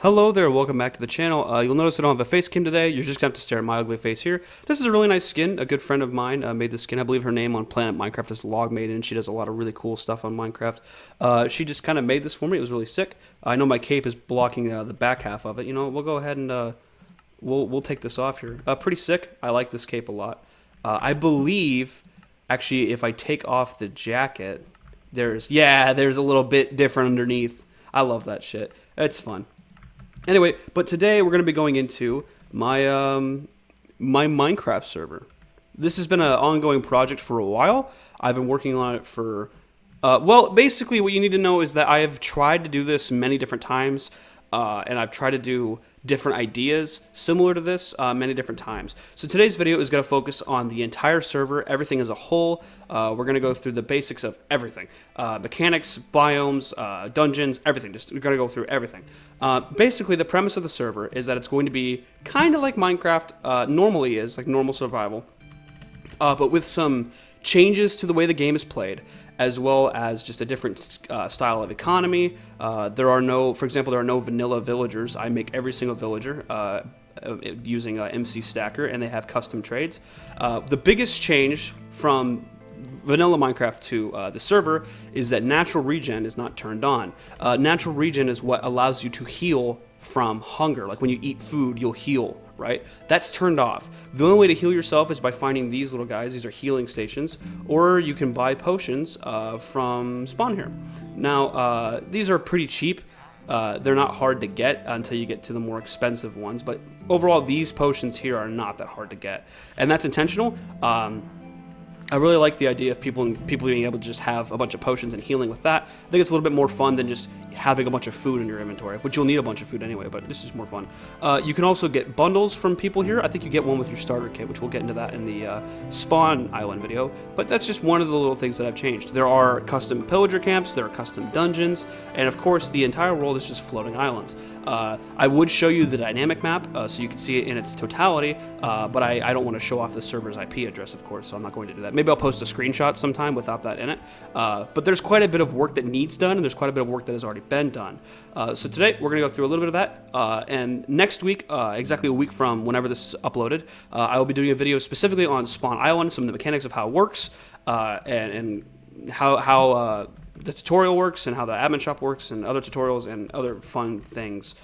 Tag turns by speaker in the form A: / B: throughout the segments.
A: Hello there, welcome back to the channel. You'll notice I don't have a face cam today. You're just going to have to stare at my ugly face here. This is a really nice skin. A good friend of mine made this skin. I believe her name on Planet Minecraft is Logmaiden, and she does a lot of really cool stuff on Minecraft. She just kind of made this for me. It was really sick. I know my cape is blocking the back half of it. You know, we'll go ahead and we'll take this off here. Pretty sick. I like this cape a lot. I believe, actually, if I take off the jacket, there's a little bit different underneath. I love that shit. It's fun. Anyway, but today we're going to be going into my my Minecraft server. This has been an ongoing project for a while. I've been working on it for, well, basically what you need to know is that I have tried to do this many different times, and I've tried to do different ideas similar to this many different times. So today's video is going to focus on the entire server, everything as a whole. We're going to go through the basics of everything. Mechanics, biomes, dungeons, everything. We're going to go through everything. Basically, the premise of the server is that it's going to be kind of like Minecraft normally is, like normal survival, but with some changes to the way the game is played, as well as just a different style of economy. For example, there are no vanilla villagers. I make every single villager using MC Stacker, and they have custom trades. The biggest change from vanilla Minecraft to the server is that natural regen is not turned on. Natural regen is what allows you to heal from hunger. Like when you eat food, you'll heal, right? That's turned off. The only way to heal yourself is by finding these little guys. These are healing stations, or you can buy potions from spawn here. Now, these are pretty cheap. They're not hard to get until you get to the more expensive ones, but overall, these potions here are not that hard to get, and that's intentional. I really like the idea of people being able to just have a bunch of potions and healing with that. I think it's a little bit more fun than just having a bunch of food in your inventory, which you'll need a bunch of food anyway, but this is more fun. You can also get bundles from people here. I think you get one with your starter kit, which we'll get into that in the spawn island video, but that's just one of the little things that I've changed. There are custom pillager camps, there are custom dungeons, and of course the entire world is just floating islands. I would show you the dynamic map so you can see it in its totality, but I don't want to show off the server's IP address, of course, so I'm not going to do that. Maybe I'll post a screenshot sometime without that in it, but there's quite a bit of work that needs done, and there's quite a bit of work that has already been done. So today we're going to go through a little bit of that, and next week, exactly a week from whenever this is uploaded, I will be doing a video specifically on Spawn Island, some of the mechanics of how it works, and how the tutorial works, and how the admin shop works, and other tutorials and other fun things.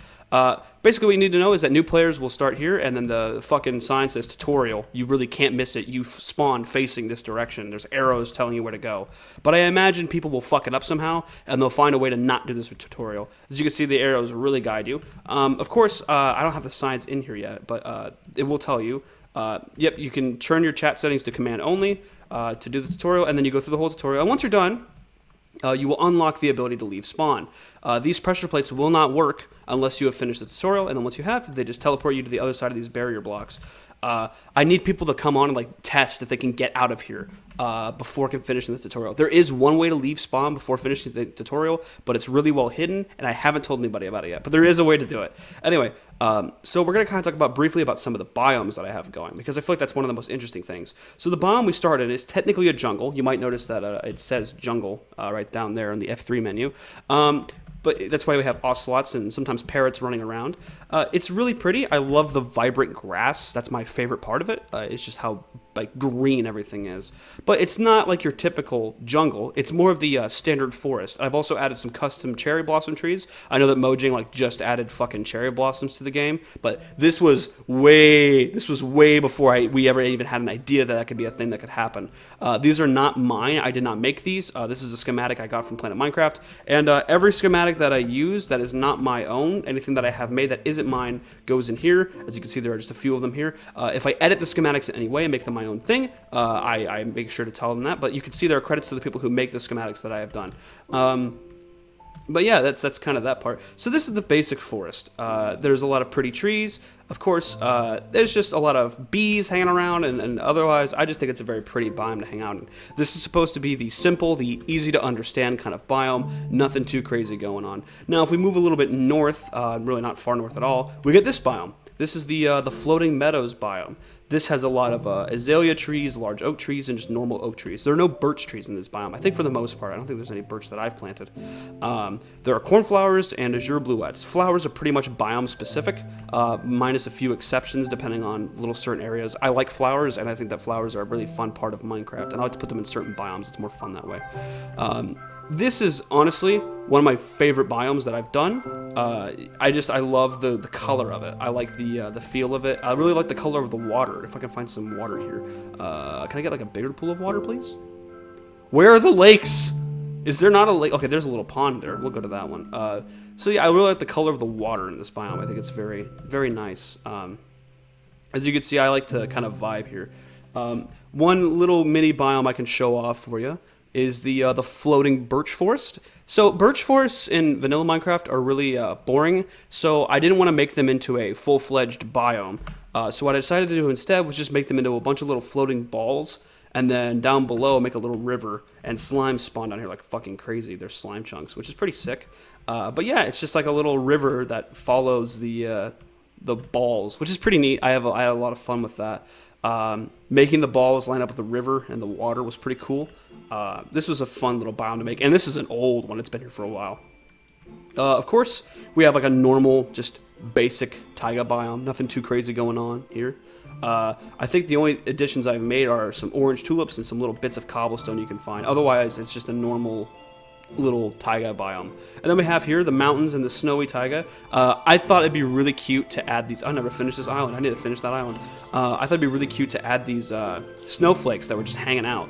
A: Basically what you need to know is that new players will start here, and then the fucking sign says tutorial. You really can't miss it. You spawn facing this direction. There's arrows telling you where to go. But I imagine people will fuck it up somehow, and they'll find a way to not do this with tutorial. As you can see, the arrows really guide you. Of course, I don't have the signs in here yet, but it will tell you. Yep, you can turn your chat settings to command only to do the tutorial, and then you go through the whole tutorial. And once you're done, you will unlock the ability to leave spawn. These pressure plates will not work unless you have finished the tutorial, and then once you have, they just teleport you to the other side of these barrier blocks. I need people to come on and like test if they can get out of here before finishing the tutorial. There is one way to leave spawn before finishing the tutorial, but it's really well hidden, and I haven't told anybody about it yet, but there is a way to do it. Anyway, so we're going to kind of talk briefly about some of the biomes that I have going, because I feel like that's one of the most interesting things. So the biome we started is technically a jungle. You might notice that it says jungle right down there in the F3 menu. But that's why we have ocelots and sometimes parrots running around. It's really pretty. I love the vibrant grass. That's my favorite part of it. It's just how like green everything is. But it's not like your typical jungle. It's more of the standard forest. I've also added some custom cherry blossom trees. I know that Mojang like just added fucking cherry blossoms to the game, but this was way before we ever even had an idea that could be a thing that could happen. These are not mine. I did not make these. This is a schematic I got from Planet Minecraft, and every schematic that I use that is not my own, anything that I have made that isn't mine, goes in here. As you can see, there are just a few of them here. If I edit the schematics in any way and make them my own thing, I make sure to tell them that, but you can see there are credits to the people who make the schematics that I have done. But yeah, that's kind of that part. So this is the basic forest. There's a lot of pretty trees. Of course, there's just a lot of bees hanging around, and otherwise, I just think it's a very pretty biome to hang out in. This is supposed to be the simple, the easy to understand kind of biome. Nothing too crazy going on. Now, if we move a little bit north, really not far north at all, we get this biome. This is the floating meadows biome. This has a lot of azalea trees, large oak trees, and just normal oak trees. There are no birch trees in this biome, I think, for the most part. I don't think there's any birch that I've planted. There are cornflowers and azure bluets. Flowers are pretty much biome specific, minus a few exceptions depending on little certain areas. I like flowers, and I think that flowers are a really fun part of Minecraft, and I like to put them in certain biomes. It's more fun that way. This is honestly one of my favorite biomes that I've done. I love the color of it. I like the feel of it. I really like the color of the water. If I can find some water here, can I get like a bigger pool of water, please? Where are the lakes? Is there not a lake? Okay, there's a little pond there. We'll go to that one. So yeah, I really like the color of the water in this biome. I think it's very, very nice. As you can see, I like to kind of vibe here. One little mini biome I can show off for you is the floating birch forest. So birch forests in vanilla Minecraft are really boring, so I didn't want to make them into a full-fledged biome. So what I decided to do instead was just make them into a bunch of little floating balls, and then down below make a little river, and slime spawn down here like fucking crazy. They're slime chunks, which is pretty sick. But yeah, it's just like a little river that follows the balls, which is pretty neat. I had a lot of fun with that. Making the balls line up with the river and the water was pretty cool. This was a fun little biome to make, and this is an old one. It's been here for a while. Of course, we have like a normal, just basic taiga biome. Nothing too crazy going on here. I think the only additions I've made are some orange tulips and some little bits of cobblestone you can find. Otherwise, it's just a normal little taiga biome. And then we have here the mountains and the snowy taiga. I thought it'd be really cute to add these. I never finished this island. I need to finish that island. I thought it'd be really cute to add these snowflakes that were just hanging out.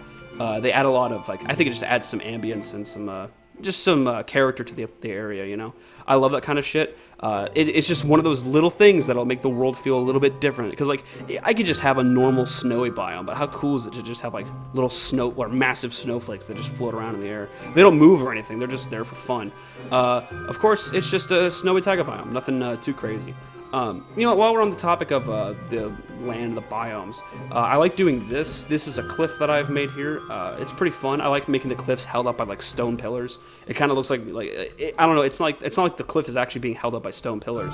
A: They add a lot of, like, I think it just adds some ambience and some character to the area, you know? I love that kind of shit. It's just one of those little things that'll make the world feel a little bit different. Because, like, I could just have a normal snowy biome, but how cool is it to just have, like, little snow, or massive snowflakes that just float around in the air? They don't move or anything. They're just there for fun. Of course, it's just a snowy taiga biome. Nothing too crazy. You know, while we're on the topic of the land, the biomes, I like doing this. This is a cliff that I've made here. It's pretty fun. I like making the cliffs held up by like stone pillars. It kind of looks like I don't know. It's not like the cliff is actually being held up by stone pillars,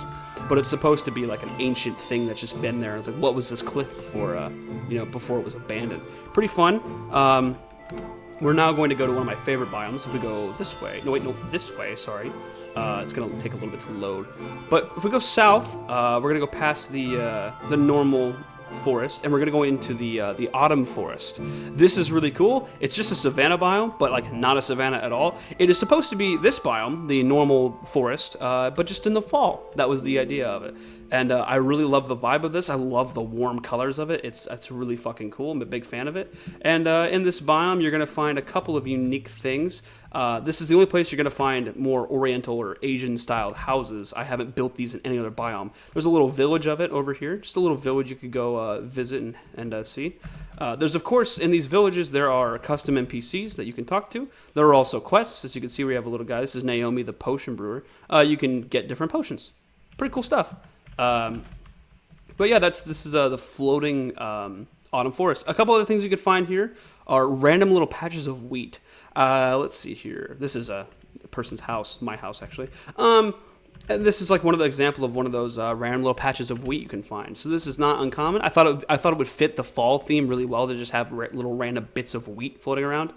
A: but it's supposed to be like an ancient thing that's just been there. It's like, what was this cliff before? Before it was abandoned. Pretty fun. We're now going to go to one of my favorite biomes. If we go this way, this way. Sorry. It's going to take a little bit to load. But if we go south, we're going to go past the normal forest, and we're going to go into the autumn forest. This is really cool. It's just a savanna biome, but like not a savanna at all. It is supposed to be this biome, the normal forest, but just in the fall. That was the idea of it. And I really love the vibe of this. I love the warm colors of it. It's really fucking cool. I'm a big fan of it. And in this biome, you're going to find a couple of unique things. This is the only place you're going to find more Oriental or Asian-styled houses. I haven't built these in any other biome. There's a little village of it over here. Just a little village you could go visit and see. There's, of course, in these villages, there are custom NPCs that you can talk to. There are also quests. As you can see, we have a little guy. This is Naomi, the potion brewer. You can get different potions. Pretty cool stuff. But yeah, this is the floating autumn forest. A couple other things you could find here are random little patches of wheat. Let's see here. This is a person's house, my house actually. And this is like one of the example of one of those random little patches of wheat you can find. So this is not uncommon. I thought it would fit the fall theme really well to just have little random bits of wheat floating around.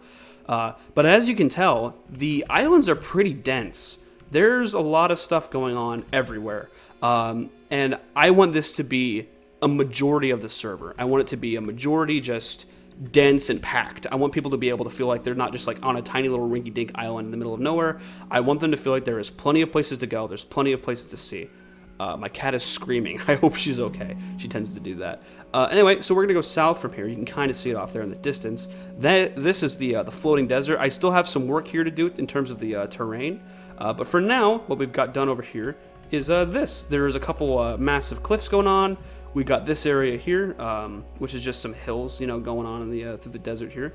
A: But as you can tell, the islands are pretty dense. There's a lot of stuff going on everywhere. And I want this to be a majority of the server. I want it to be a majority just dense and packed. I want people to be able to feel like they're not just like on a tiny little rinky-dink island in the middle of nowhere. I want them to feel like there is plenty of places to go. There's plenty of places to see. My cat is screaming. I hope she's okay. She tends to do that. Anyway, so we're going to go south from here. You can kind of see it off there in the distance. This is the floating desert. I still have some work here to do in terms of the terrain. But for now, what we've got done over here is this. There is a couple massive cliffs going on. We got this area here, which is just some hills, going on in the through the desert here.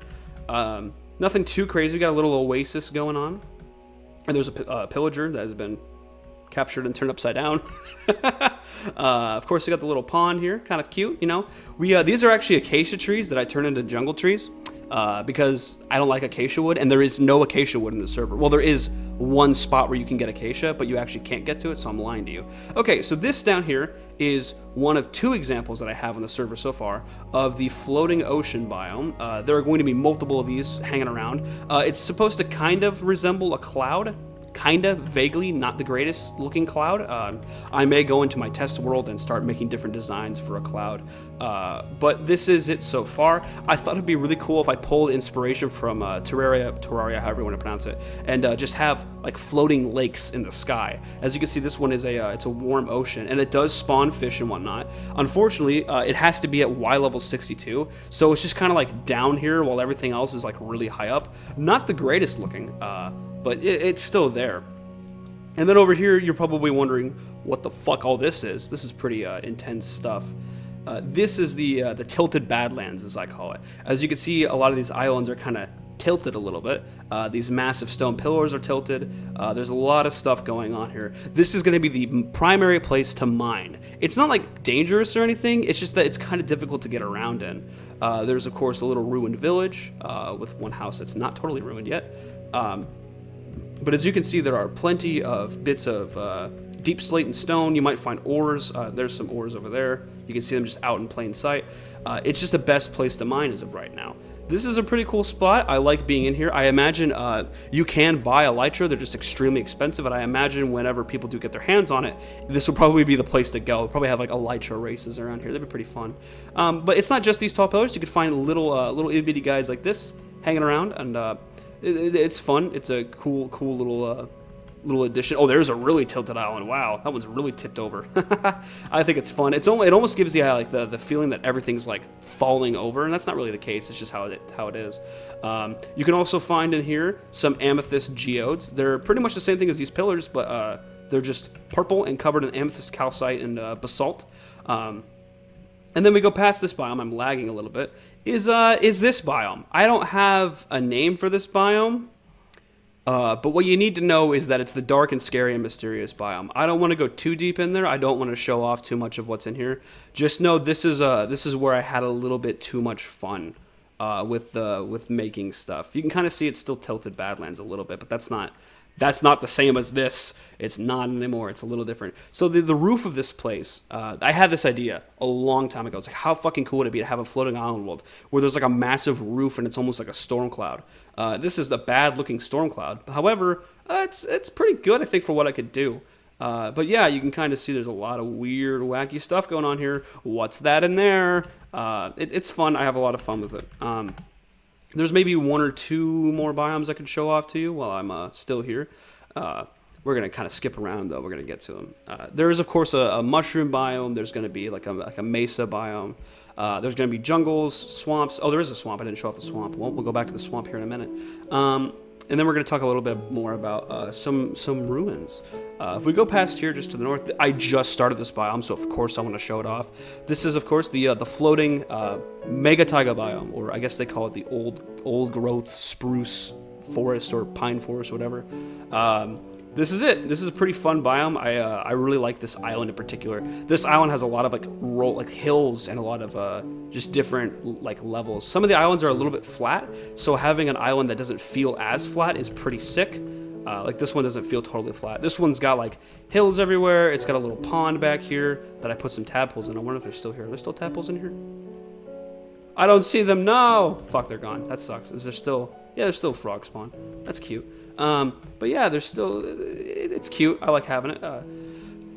A: Nothing too crazy. We got a little oasis going on, and there's a pillager that has been captured and turned upside down. Of course, we got the little pond here, kind of cute. These are actually acacia trees that I turned into jungle trees. because I don't like acacia wood, and there is no acacia wood in the server. Well, there is one spot where you can get acacia, but you actually can't get to it, so I'm lying to you. Okay, so this down here is one of 2 examples that I have on the server so far of the floating ocean biome. There are going to be multiple of these hanging around. It's supposed to kind of resemble a cloud. Kind of, vaguely, not the greatest looking cloud. I may go into my test world and start making different designs for a cloud. But this is it so far. I thought it'd be really cool if I pulled inspiration from Terraria, however you want to pronounce it, and just have like floating lakes in the sky. As you can see, this one is it's a warm ocean, and it does spawn fish and whatnot. Unfortunately, it has to be at Y level 62, so it's just kind of like down here while everything else is like really high up. Not the greatest looking, but it's still there. And then over here, you're probably wondering what the fuck all this is. This is pretty intense stuff. This is the tilted badlands, as I call it. As you can see, a lot of these islands are kind of tilted a little bit. These massive stone pillars are tilted. There's a lot of stuff going on here. This is going to be the primary place to mine. It's not like dangerous or anything. It's just that it's kind of difficult to get around in. There's of course a little ruined village with one house that's not totally ruined yet. But as you can see, there are plenty of bits of deep slate and stone. You might find ores. There's some ores over there. You can see them just out in plain sight. It's just the best place to mine as of right now. This is a pretty cool spot. I like being in here. I imagine you can buy elytra. They're just extremely expensive, and I imagine whenever people do get their hands on it, this will probably be the place to go. We'll probably have like elytra races around here. That'd be pretty fun. But it's not just these tall pillars. You can find little itty bitty guys like this hanging around, and it's fun. It's a cool little addition. Oh, there's a really tilted island. Wow, that one's really tipped over. I think it's fun. It almost gives the eye like the feeling that everything's like falling over, and that's not really the case. It's just how it is. You can also find in here some amethyst geodes. They're pretty much the same thing as these pillars, but they're just purple and covered in amethyst calcite and basalt. And then we go past this biome. I'm lagging a little bit. Is this biome? I don't have a name for this biome. But what you need to know is that it's the dark and scary and mysterious biome. I don't want to go too deep in there. I don't want to show off too much of what's in here. Just know this is where I had a little bit too much fun with making stuff. You can kind of see it's still tilted Badlands a little bit, but that's not the same as this. It's not anymore. It's a little different. So the roof of this place, I had this idea a long time ago. It's like, how fucking cool would it be to have a floating island world where there's like a massive roof and it's almost like a storm cloud. This is a bad looking storm cloud. However, it's pretty good, I think, for what I could do. But yeah, you can kind of see there's a lot of weird, wacky stuff going on here. What's that in there? It's fun. I have a lot of fun with it. There's maybe 1 or 2 more biomes I could show off to you while I'm still here. We're going to kind of skip around, though. We're going to get to them. There is, of course, a mushroom biome. There's going to be like a mesa biome. There's going to be jungles, swamps. Oh, there is a swamp. I didn't show off the swamp. We'll go back to the swamp here in a minute. And then we're going to talk a little bit more about some ruins. If we go past here just to the north, I just started this biome, so of course I want to show it off. This is, of course, the floating mega taiga biome, or I guess they call it the old growth spruce forest or pine forest, or whatever. This is it. This is a pretty fun biome. I really like this island in particular. This island has a lot of like hills and a lot of just different like levels. Some of the islands are a little bit flat, so having an island that doesn't feel as flat is pretty sick. Like this one doesn't feel totally flat. This one's got like hills everywhere. It's got a little pond back here that I put some tadpoles in. I wonder if they're still here. Are there still tadpoles in here? I don't see them. No! Fuck, they're gone. That sucks. Is there still... Yeah, there's still frog spawn. That's cute. But yeah, there's still... It's cute. I like having it.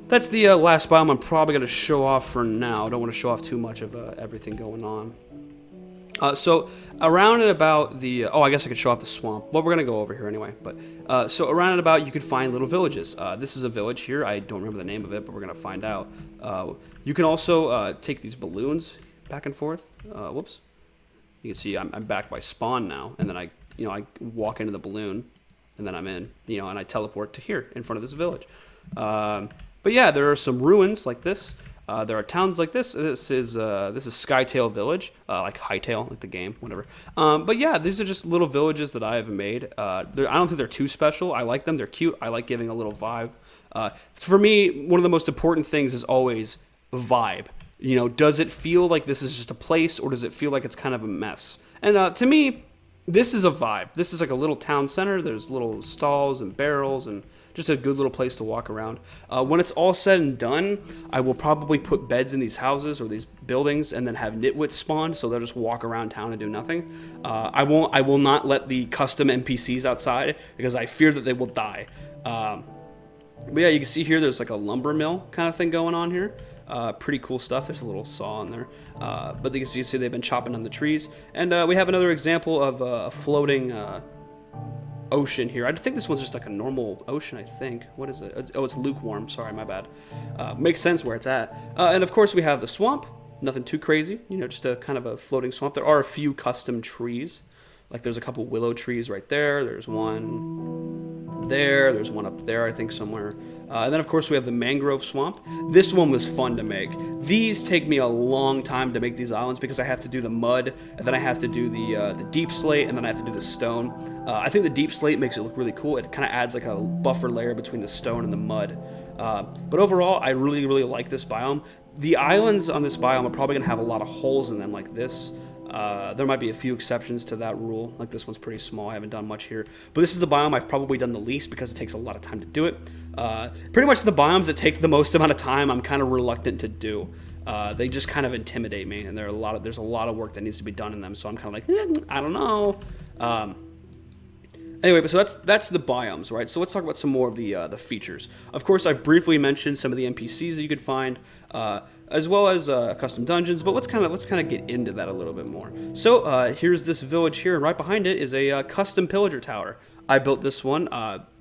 A: That's the last biome I'm probably going to show off for now. I don't want to show off too much of everything going on. So around and about the... oh, I guess I could show off the swamp. Well, we're going to go over here anyway. But so around and about, you could find little villages. This is a village here. I don't remember the name of it, but we're going to find out. You can also take these balloons back and forth. Whoops. You can see I'm back by spawn now. And then I walk into the balloon. And then I'm in, and I teleport to here in front of this village. But yeah, there are some ruins like this. There are towns like this. This is Skytail Village, like Hightail, like the game, whatever. But yeah, these are just little villages that I have made. I don't think they're too special. I like them. They're cute. I like giving a little vibe. For me, one of the most important things is always vibe. Does it feel like this is just a place, or does it feel like it's kind of a mess? And to me, this is a vibe. This is like a little town center. There's little stalls and barrels and just a good little place to walk around. When it's all said and done, I will probably put beds in these houses or these buildings and then have nitwits spawn, so they'll just walk around town and do nothing. I will not let the custom NPCs outside because I fear that they will die. But yeah, you can see here there's like a lumber mill kind of thing going on here. Pretty cool stuff. There's a little saw in there. But you can see they've been chopping down the trees. And we have another example of a floating ocean here. I think this one's just like a normal ocean, I think. What is it? Oh, it's lukewarm. Sorry, my bad. Makes sense where it's at. And of course we have the swamp. Nothing too crazy. You know, just a kind of a floating swamp. There are a few custom trees. Like there's a couple willow trees right there. There's one there. There's one up there, I think, somewhere. And then, of course, we have the mangrove swamp. This one was fun to make. These take me a long time to make these islands because I have to do the mud, and then I have to do the deep slate, and then I have to do the stone. I think the deep slate makes it look really cool. It kind of adds like a buffer layer between the stone and the mud. But overall, I really, really like this biome. The islands on this biome are probably going to have a lot of holes in them like this. There might be a few exceptions to that rule, like this one's pretty small. I haven't done much here, but this is the biome I've probably done the least because it takes a lot of time to do it. Pretty much the biomes that take the most amount of time I'm kind of reluctant to do. They just kind of intimidate me, and there's a lot of work that needs to be done in them, so I'm kind of like, I don't know. Anyway, but so that's the biomes, right? So let's talk about some more of the features. Of course, I've briefly mentioned some of the NPCs that you could find, as well as custom dungeons. But let's kind of get into that a little bit more. So here's this village here, and right behind it is a custom pillager tower. I built this one.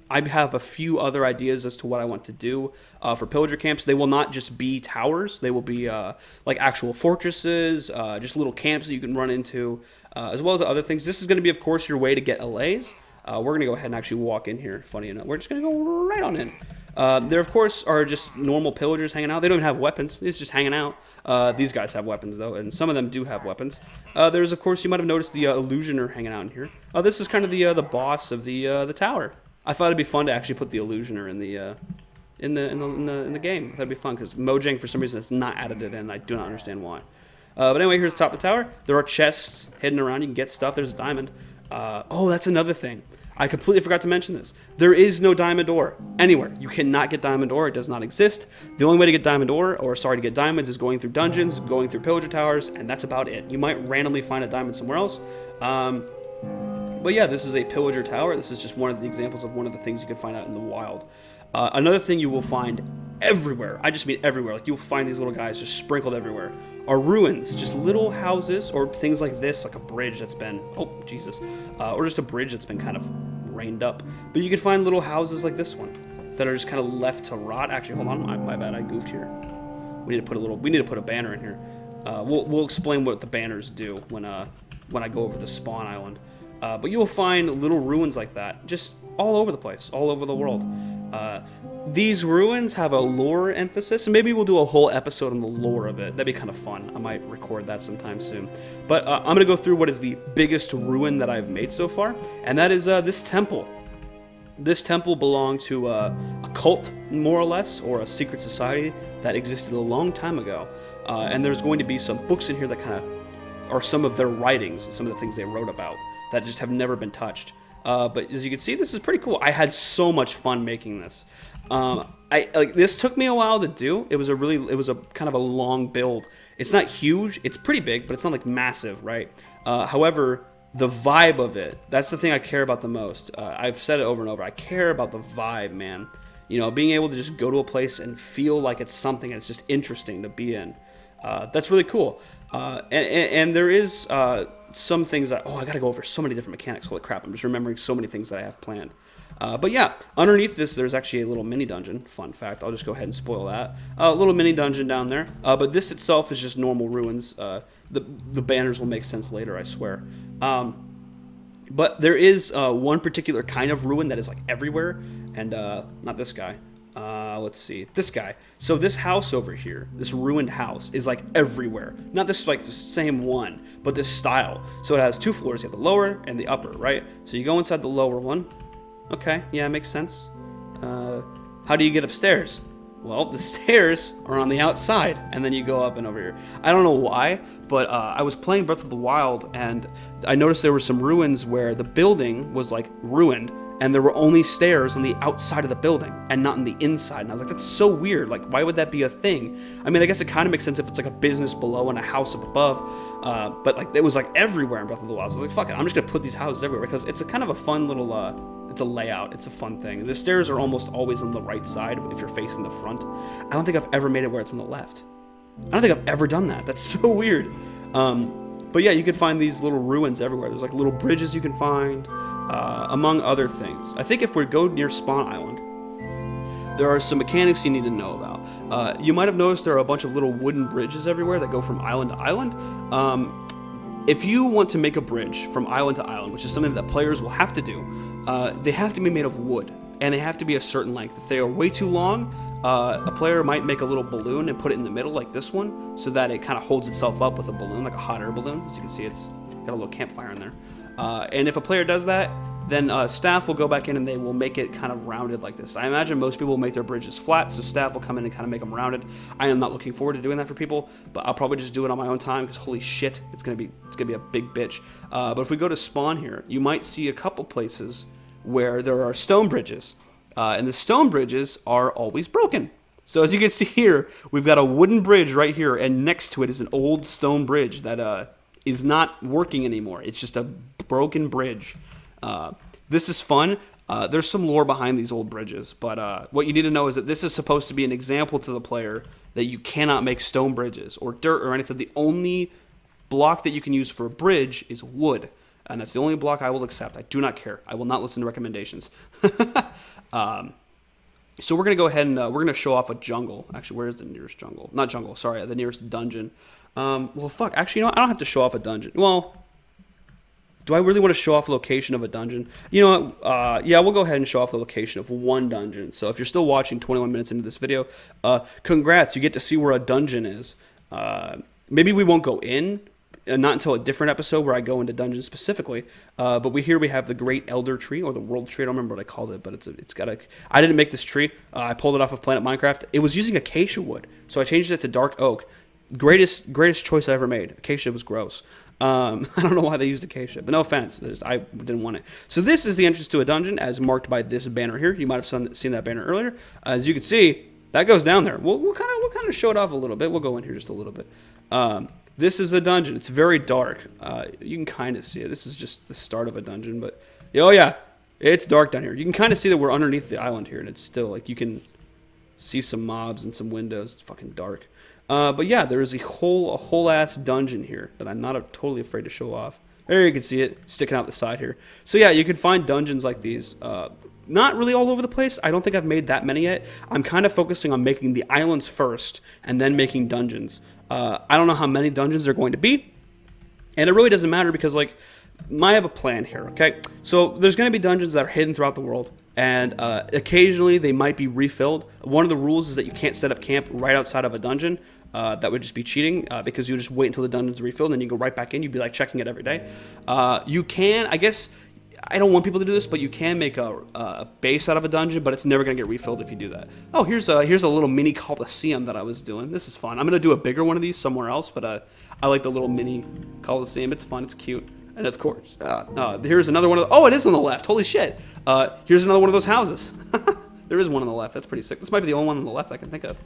A: I have a few other ideas as to what I want to do for pillager camps. They will not just be towers. They will be like actual fortresses, just little camps that you can run into, as well as other things. This is going to be, of course, your way to get LAs. We're going to go ahead and actually walk in here. Funny enough, we're just going to go right on in. There, of course, are just normal pillagers hanging out. They don't even have weapons. It's just hanging out. These guys have weapons, though, and some of them do have weapons. There's, of course, you might have noticed the illusioner hanging out in here. This is kind of the boss of the tower. I thought it'd be fun to actually put the illusioner in the game. That'd be fun because Mojang, for some reason, has not added it in. I do not understand why. But anyway, here's the top of the tower. There are chests hidden around. You can get stuff. There's a diamond. Oh, that's another thing. I completely forgot to mention this. There is no diamond ore anywhere. You cannot get diamond ore. It does not exist. The only way to get diamond ore, to get diamonds, is going through dungeons, going through pillager towers, and that's about it. You might randomly find a diamond somewhere else. But yeah, this is a pillager tower. This is just one of the examples of one of the things you can find out in the wild. Another thing you will find everywhere, I just mean everywhere, like you'll find these little guys just sprinkled everywhere, are ruins, just little houses or things like this, like a bridge that's been, oh Jesus, or just a bridge that's been kind of rained up. But you can find little houses like this one that are just kind of left to rot. Actually, hold on, my bad, I goofed here. We need to put a banner in here. We'll explain what the banners do when I go over the spawn island. But you'll find little ruins like that, just all over the place, all over the world. These ruins have a lore emphasis, and maybe we'll do a whole episode on the lore of it. That'd be kind of fun. I might record that sometime soon. But I'm going to go through what is the biggest ruin that I've made so far, and that is this temple. This temple belonged to a cult, more or less, or a secret society that existed a long time ago. And there's going to be some books in here that kind of are some of their writings, some of the things they wrote about that just have never been touched. But as you can see, this is pretty cool. I had so much fun making this. This took me a while to do. It was a kind of a long build. It's not huge. It's pretty big, but it's not like massive, right? However, the vibe of it, that's the thing I care about the most. I've said it over and over. I care about the vibe, man. You know, being able to just go to a place and feel like it's something that's just interesting to be in. That's really cool. And there is some things that, I gotta go over so many different mechanics. Holy crap, I'm just remembering so many things that I have planned. But yeah, underneath this, there's actually a little mini dungeon. Fun fact, I'll just go ahead and spoil that. A little mini dungeon down there. But this itself is just normal ruins. The banners will make sense later, I swear. But there is one particular kind of ruin that is like everywhere. And not this guy. Let's see, this guy. So this house over here, this ruined house, is like everywhere. Not this like the same one, but this style. So it has two floors. You have the lower and the upper, right? So you go inside the lower one. Okay, yeah, it makes sense. How do you get upstairs? Well, the stairs are on the outside, and then you go up and over here. I don't know why, but I was playing Breath of the Wild, and I noticed there were some ruins where the building was like ruined, and there were only stairs on the outside of the building and not on the inside. And I was like, that's so weird. Like, why would that be a thing? I mean, I guess it kind of makes sense if it's like a business below and a house up above, but like it was like everywhere in Breath of the Wild. So I was like, fuck it, I'm just gonna put these houses everywhere because it's a kind of a fun little. It's a layout. It's a fun thing. The stairs are almost always on the right side if you're facing the front. I don't think I've ever made it where it's on the left. I don't think I've ever done that. That's so weird. But yeah, you can find these little ruins everywhere. There's like little bridges you can find, among other things. I think if we go near Spawn Island, there are some mechanics you need to know about. You might have noticed there are a bunch of little wooden bridges everywhere that go from island to island. If you want to make a bridge from island to island, which is something that players will have to do, they have to be made of wood, and they have to be a certain length. If they are way too long, a player might make a little balloon and put it in the middle like this one, so that it kind of holds itself up with a balloon, like a hot air balloon. As you can see, it's got a little campfire in there. And if a player does that, then staff will go back in and they will make it kind of rounded like this. I imagine most people will make their bridges flat, so staff will come in and kind of make them rounded. I am not looking forward to doing that for people, but I'll probably just do it on my own time because holy shit, it's gonna be a big bitch. But if we go to spawn here, you might see a couple places where there are stone bridges, and the stone bridges are always broken. So as you can see here, we've got a wooden bridge right here, and next to it is an old stone bridge that is not working anymore. It's just a broken bridge. This is fun. There's some lore behind these old bridges, but what you need to know is that this is supposed to be an example to the player that you cannot make stone bridges or dirt or anything. The only block that you can use for a bridge is wood, and that's the only block I will accept. I do not care. I will not listen to recommendations. So we're going to go ahead and we're going to show off a jungle. Actually, where is the nearest jungle? Not jungle, sorry, the nearest dungeon. Well, fuck. Actually, you know what? I don't have to show off a dungeon. Well, do I really want to show off the location of a dungeon? You know what? Yeah, we'll go ahead and show off the location of one dungeon. So if you're still watching 21 minutes into this video, congrats. You get to see where a dungeon is. Maybe we won't go in, not until a different episode where I go into dungeons specifically. But here we have the Great Elder Tree, or the World Tree. I don't remember what I called it, but it's got a... I didn't make this tree. I pulled it off of Planet Minecraft. It was using acacia wood, so I changed it to dark oak. Greatest choice I ever made. Acacia was gross. I don't know why they used acacia, but no offense. I didn't want it. So this is the entrance to a dungeon, as marked by this banner here. You might have seen that banner earlier. As you can see, that goes down there. We'll kind of show it off a little bit. We'll go in here just a little bit. This is the dungeon. It's very dark. You can kind of see it. This is just the start of a dungeon, but oh yeah, it's dark down here. You can kind of see that we're underneath the island here, and it's still like you can see some mobs and some windows. It's fucking dark. But yeah, there is a whole ass dungeon here that I'm not totally afraid to show off. There you can see it sticking out the side here. So yeah, you can find dungeons like these. Not really all over the place. I don't think I've made that many yet. I'm kind of focusing on making the islands first and then making dungeons. I don't know how many dungeons there are going to be, and it really doesn't matter because like I have a plan here. Okay, so there's going to be dungeons that are hidden throughout the world. And occasionally they might be refilled. One of the rules is that you can't set up camp right outside of a dungeon. That would just be cheating because you just wait until the dungeon's refilled and then you go right back in. You'd be like checking it every day. You can, I guess, I don't want people to do this, but you can make a base out of a dungeon, but it's never going to get refilled if you do that. Oh, here's a little mini Coliseum that I was doing. This is fun. I'm going to do a bigger one of these somewhere else, but I like the little mini Coliseum. It's fun. It's cute. And of course, here's another one of oh, it is on the left. Holy shit. Here's another one of those houses. There is one on the left. That's pretty sick. This might be the only one on the left I can think of.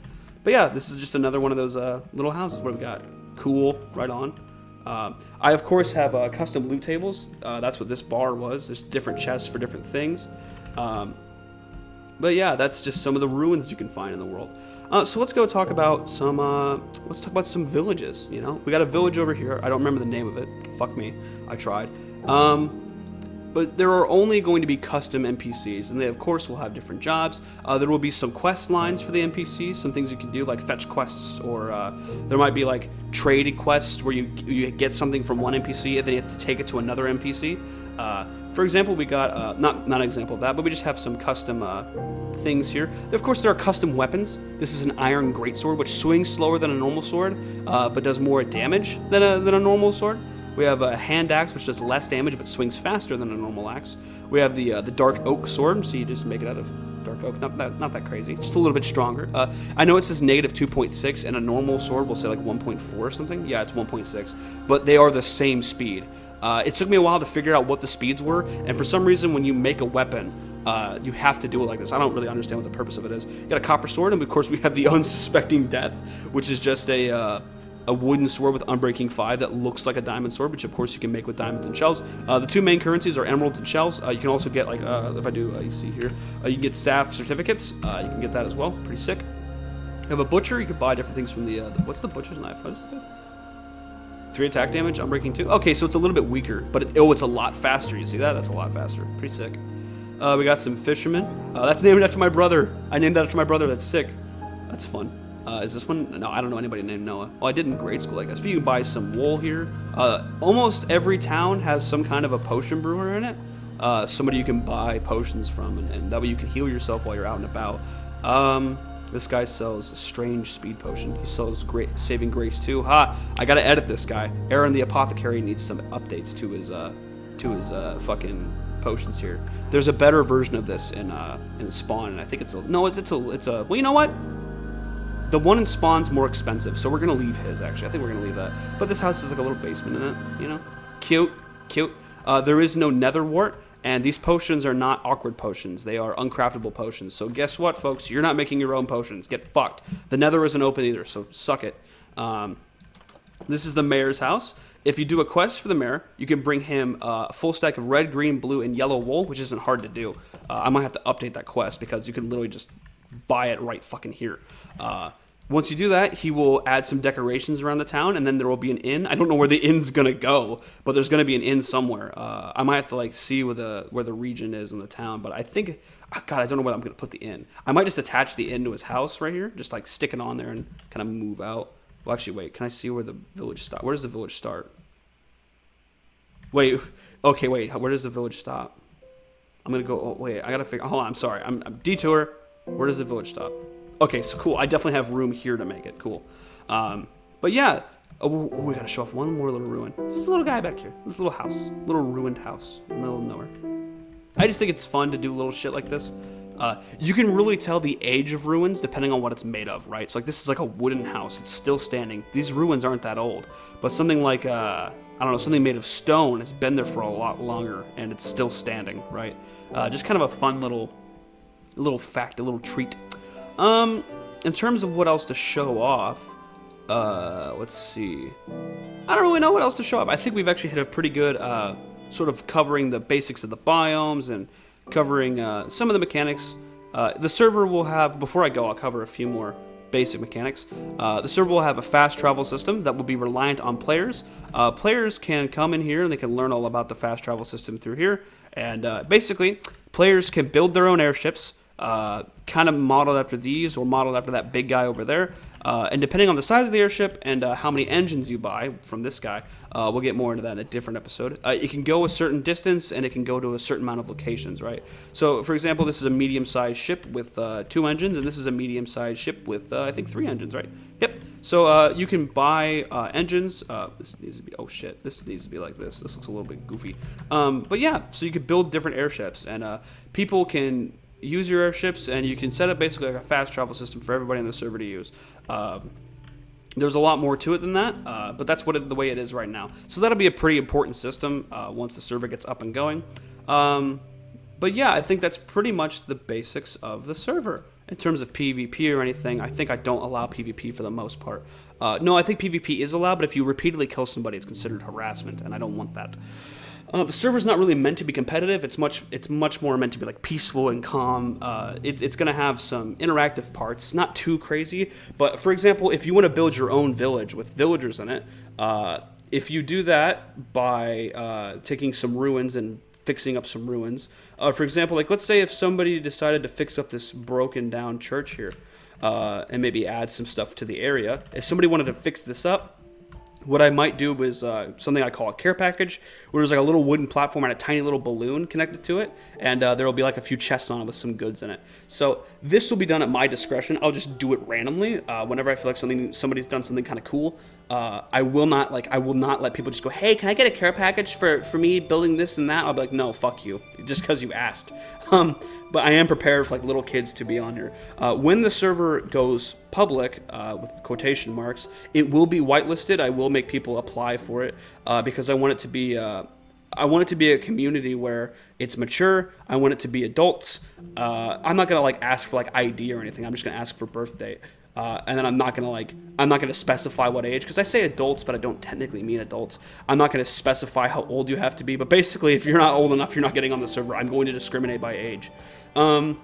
A: But yeah, this is just another one of those little houses. What do we got? Cool. Right on. I, of course, have custom loot tables. That's what this bar was. There's different chests for different things. But yeah, that's just some of the ruins you can find in the world. So let's go talk about some villages. You know, we got a village over here. I don't remember the name of it. Fuck me. I tried. But there are only going to be custom NPCs, and they of course will have different jobs. There will be some quest lines for the NPCs, some things you can do like fetch quests, or there might be like trade quests where you get something from one NPC and then you have to take it to another NPC. For example, we got not an example of that, but we just have some custom things here. Of course, there are custom weapons. This is an iron greatsword, which swings slower than a normal sword, but does more damage than a normal sword. We have a hand axe, which does less damage but swings faster than a normal axe. We have the dark oak sword, so you just make it out of dark oak, not that crazy, just a little bit stronger. I know it says negative 2.6, and a normal sword will say like 1.4 or something. Yeah, it's 1.6, but they are the same speed. It took me a while to figure out what the speeds were, and for some reason, when you make a weapon, you have to do it like this. I don't really understand what the purpose of it is. You got a copper sword, and of course we have the unsuspecting death, which is just a wooden sword with Unbreaking 5 that looks like a diamond sword, which of course you can make with diamonds and shells. The two main currencies are emeralds and shells. You can also get, like, if I do, you see here, you can get staff certificates. You can get that as well. Pretty sick. You have a butcher. You can buy different things from the what's the butcher's knife? What does this do? 3 attack damage, Unbreaking 2. Okay, so it's a little bit weaker, but it's a lot faster. You see that? That's a lot faster. Pretty sick. We got some fishermen. That's named after my brother. I named that after my brother. That's sick. That's fun. Is this one? No, I don't know anybody named Noah. Well, I did in grade school, I guess. But you can buy some wool here. Almost every town has some kind of a potion brewer in it. Somebody you can buy potions from, and that way you can heal yourself while you're out and about. This guy sells a strange speed potion. He sells saving grace too. Ha! I gotta edit this guy. Aaron the apothecary needs some updates to his fucking potions here. There's a better version of this in Spawn, and I think it's a well, you know what? The one in Spawn's more expensive, so we're gonna leave his, actually. I think we're gonna leave that. But this house has like a little basement in it, you know? Cute. There is no nether wart, and these potions are not awkward potions. They are uncraftable potions. So guess what, folks? You're not making your own potions. Get fucked. The nether isn't open either, so suck it. This is the mayor's house. If you do a quest for the mayor, you can bring him a full stack of red, green, blue, and yellow wool, which isn't hard to do. I might have to update that quest because you can literally just buy it right fucking here. Once you do that, he will add some decorations around the town, and then there will be an inn. I don't know where the inn's gonna go, but there's gonna be an inn somewhere. I might have to like see where the region is in the town, but I think, God, I don't know where I'm gonna put the inn. I might just attach the inn to his house right here, just like stick it on there and kind of move out. Well, actually, wait. Can I see where the village start? Where does the village start? Wait. Okay, wait. Where does the village stop? I'm gonna go. Oh, wait. I gotta figure. Hold on. I'm sorry. I'm detour. Where does the village stop? Okay, so cool. I definitely have room here to make it. Cool. But yeah. Oh, we gotta show off one more little ruin. There's a little guy back here. This little house. Little ruined house in the middle of nowhere. I just think it's fun to do little shit like this. You can really tell the age of ruins depending on what it's made of, right? So like this is like a wooden house. It's still standing. These ruins aren't that old. But something like, I don't know, something made of stone has been there for a lot longer and it's still standing, right? Just kind of a fun little fact, a little treat. In terms of what else to show off, let's see. I don't really know what else to show off. I think we've actually hit a pretty good sort of covering the basics of the biomes and covering some of the mechanics. The server will have, before I go, I'll cover a few more basic mechanics. The server will have a fast travel system that will be reliant on players. Players can come in here and they can learn all about the fast travel system through here. And basically, players can build their own airships, kind of modeled after these or modeled after that big guy over there. And depending on the size of the airship and how many engines you buy from this guy, we'll get more into that in a different episode. It can go a certain distance and it can go to a certain amount of locations, right? So, for example, this is a medium-sized ship with 2 engines, and this is a medium-sized ship with, I think, 3 engines, right? Yep. So you can buy engines. This needs to be, oh shit, this needs to be like this. This looks a little bit goofy. But yeah, so you could build different airships, and people can use your airships, and you can set up basically like a fast travel system for everybody in the server to use. There's a lot more to it than that, but that's the way it is right now. So that'll be a pretty important system once the server gets up and going. But yeah, I think that's pretty much the basics of the server. In terms of PvP or anything, I think I don't allow PvP for the most part. No, I think PvP is allowed, but if you repeatedly kill somebody, it's considered harassment, and I don't want that. The server's not really meant to be competitive. It's much more meant to be like peaceful and calm. It's going to have some interactive parts, not too crazy. But for example, if you want to build your own village with villagers in it, if you do that by taking some ruins and fixing up some ruins, for example, like let's say if somebody decided to fix up this broken down church here, and maybe add some stuff to the area. If somebody wanted to fix this up, what I might do is something I call a care package, where there's like a little wooden platform and a tiny little balloon connected to it, and there will be like a few chests on it with some goods in it. So this will be done at my discretion. I'll just do it randomly whenever I feel like somebody's done something kind of cool. I will not let people just go, hey, can I get a care package for me building this and that? I'll be like, no, fuck you, just because you asked. But I am prepared for like little kids to be on here. When the server goes public, with quotation marks, it will be whitelisted. I will make people apply for it, because I want it to be a community where it's mature. I want it to be adults. I'm not gonna like ask for like ID or anything. I'm just gonna ask for birth date. And then I'm not gonna specify what age, because I say adults, but I don't technically mean adults. I'm not gonna specify how old you have to be, but basically, if you're not old enough, you're not getting on the server. I'm going to discriminate by age. I'm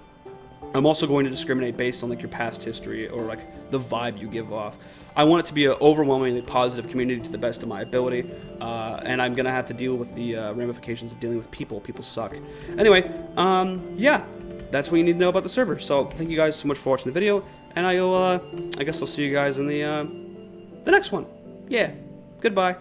A: also going to discriminate based on like your past history or like the vibe you give off. I want it to be an overwhelmingly positive community to the best of my ability, and I'm gonna have to deal with the ramifications of dealing with people. People suck. Anyway, yeah, that's what you need to know about the server. So thank you guys so much for watching the video, and I guess I'll see you guys in the next one. Yeah, goodbye.